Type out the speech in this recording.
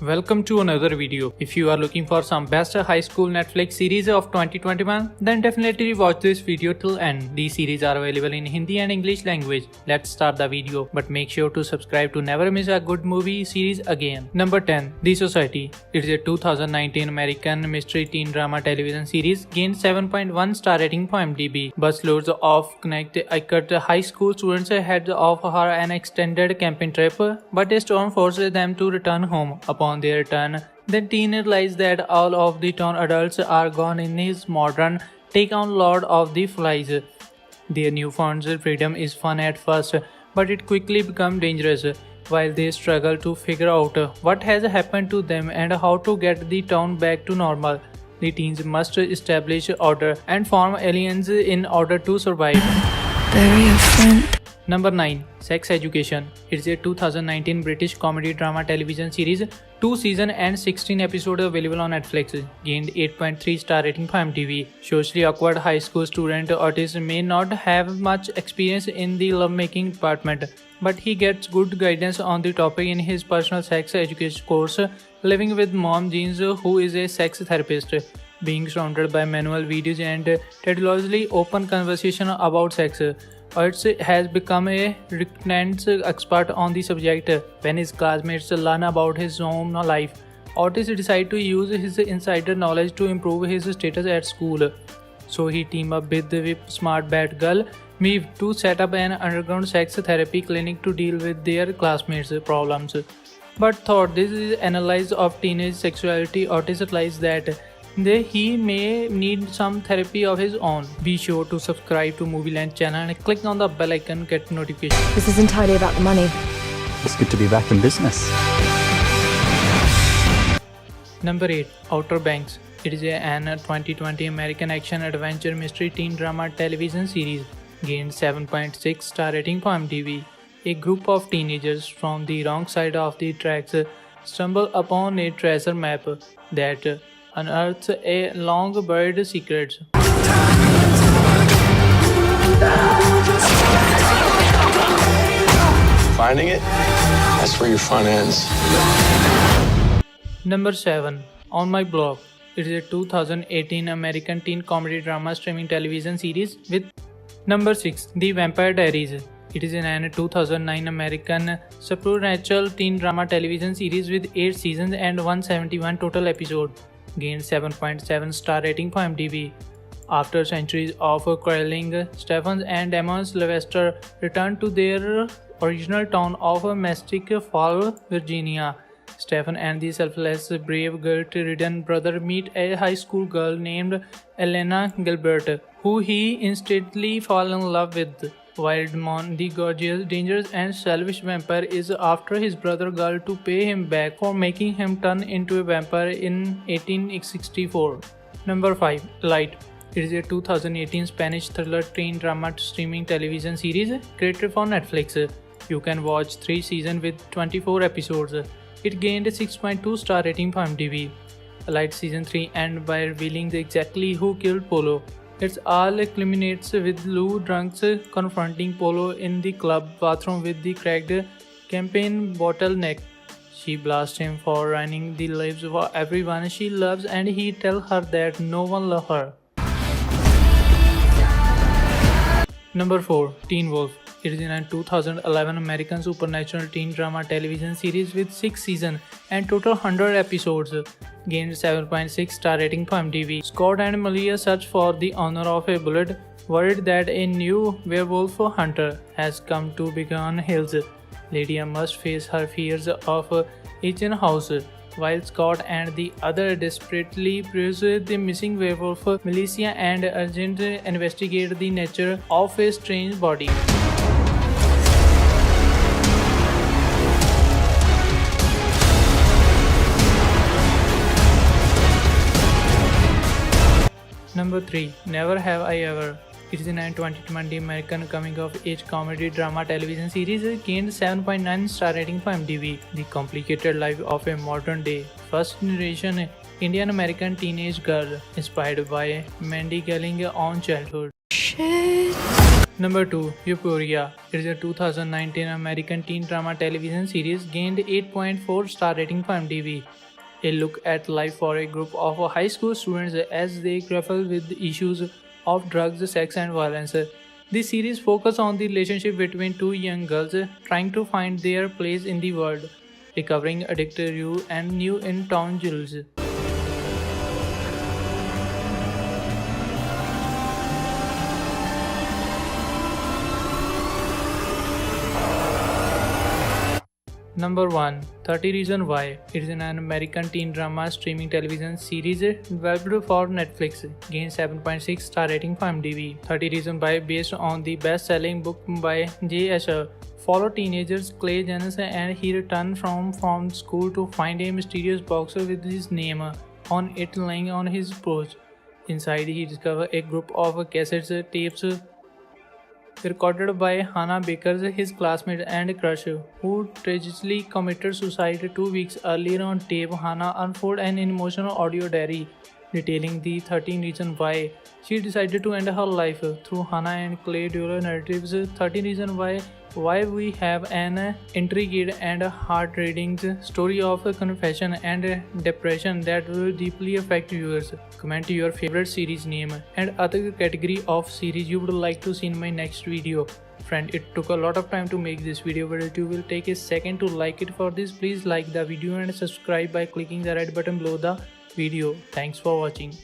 Welcome to another video. If you are looking for some best high school Netflix series of 2021, then definitely watch this video till end. These series are available in Hindi and English language. Let's start the video, but make sure to subscribe to never miss a good movie series again. Number 10. The Society. It is a 2019 American mystery teen drama television series, gained 7.1 star rating from IMDb. Busloads of Connecticut high school students head off for an extended camping trip, but a storm forces them to return home. Upon their return, the teen realizes that all of the town adults are gone in his modern take on Lord of the Flies. Their newfound freedom is fun at first, but it quickly becomes dangerous. While they struggle to figure out what has happened to them and how to get the town back to normal, the teens must establish order and form alliances in order to survive. Bury a friend. Number 9. Sex Education. It's a 2019 British comedy drama television series, 2 seasons and 16 episodes available on Netflix. Gained 8.3 star rating from IMDb. Socially awkward high school student Otis may not have much experience in the lovemaking department, but he gets good guidance on the topic in his personal sex education course, living with mom Jeans, who is a sex therapist. Being surrounded by manual videos and technologically open conversation about sex, Otis has become a recognised expert on the subject. When his classmates learn about his own life, Otis decides to use his insider knowledge to improve his status at school. So he teams up with the smart Batgirl Maeve to set up an underground sex therapy clinic to deal with their classmates' problems. But thought this is analysis of teenage sexuality, Otis realizes that he may need some therapy of his own. Be sure to subscribe to Movieland channel and click on the bell icon to get notifications. This is entirely about the money. It's good to be back in business. Number 8. Outer Banks. It is an 2020 American action adventure mystery teen drama television series. Gained 7.6 star rating from IMDb. A group of teenagers from the wrong side of the tracks stumble upon a treasure map that unearths a long buried secret. Finding it? That's where your fun ends. Number 7. On My Block. It is a 2018 American teen comedy drama streaming television series with Number 6. The Vampire Diaries. It is an 2009 American supernatural teen drama television series with 8 seasons and 171 total episodes. Gained 7.7 star rating from IMDb. After centuries of quarreling, Stephen and Emma Sylvester return to their original town of Mystic Falls, Virginia. Stephen and the selfless, brave, guilt-ridden brother meet a high school girl named Elena Gilbert, who he instantly falls in love with. Wildmon, the gorgeous, dangerous and selfish vampire, is after his brother girl to pay him back for making him turn into a vampire in 1864. Number 5. Light. It is a 2018 Spanish thriller teen drama streaming television series created for Netflix. You can watch 3 seasons with 24 episodes. It gained a 6.2 star rating from IMDb. Light season 3 ends by revealing exactly who killed Polo. It all culminates with Lou drunks confronting Polo in the club bathroom with the cracked champagne bottleneck. She blasts him for ruining the lives of everyone she loves, and he tells her that no one loves her. Number 4. Teen Wolf. It is a 2011 American supernatural teen drama television series with 6 seasons and total 100 episodes. Gained 7.6 star rating from IMDb. Scott and Malia search for the owner of a bullet, worried that a new werewolf hunter has come to Beacon Hills. Lydia must face her fears of Ethan House, while Scott and the other desperately pursue the missing werewolf. Militia and agent investigate the nature of a strange body. Number 3. Never Have I Ever. It is a 2020 American coming-of-age comedy drama television series. Gained 7.9 star rating from IMDb. The complicated life of a modern-day, first-generation Indian-American teenage girl, inspired by Mandy Galling's own childhood. Shit. Number 2. Euphoria. It is a 2019 American teen drama television series, gained 8.4 star rating from IMDb. A look at life for a group of high school students as they grapple with the issues of drugs, sex, and violence. This series focuses on the relationship between two young girls trying to find their place in the world, recovering addicted youth and new in town Jules. Number 1. 30 Reasons Why. It is an American teen drama streaming television series developed for Netflix. Gained 7.6 star rating from IMDb. 30 Reasons Why, based on the best-selling book by J. Asher, follow teenagers Clay Jennings and he returns from school to find a mysterious box with his name on it lying on his porch. Inside, he discovers a group of cassettes tapes recorded by Hannah Baker, his classmate and crush, who tragically committed suicide 2 weeks earlier. On tape, Hannah unfolded an emotional audio diary detailing the 13 reasons why she decided to end her life. Through Hannah and Clay dual narratives, 13 reasons why we have an intriguing and heart-rending story of confession and depression that will deeply affect viewers. Comment your favorite series name and other category of series you would like to see in my next video. Friend, it took a lot of time to make this video, but it will take a second to like it. For this, please like the video and subscribe by clicking the red button below the video. Thanks for watching.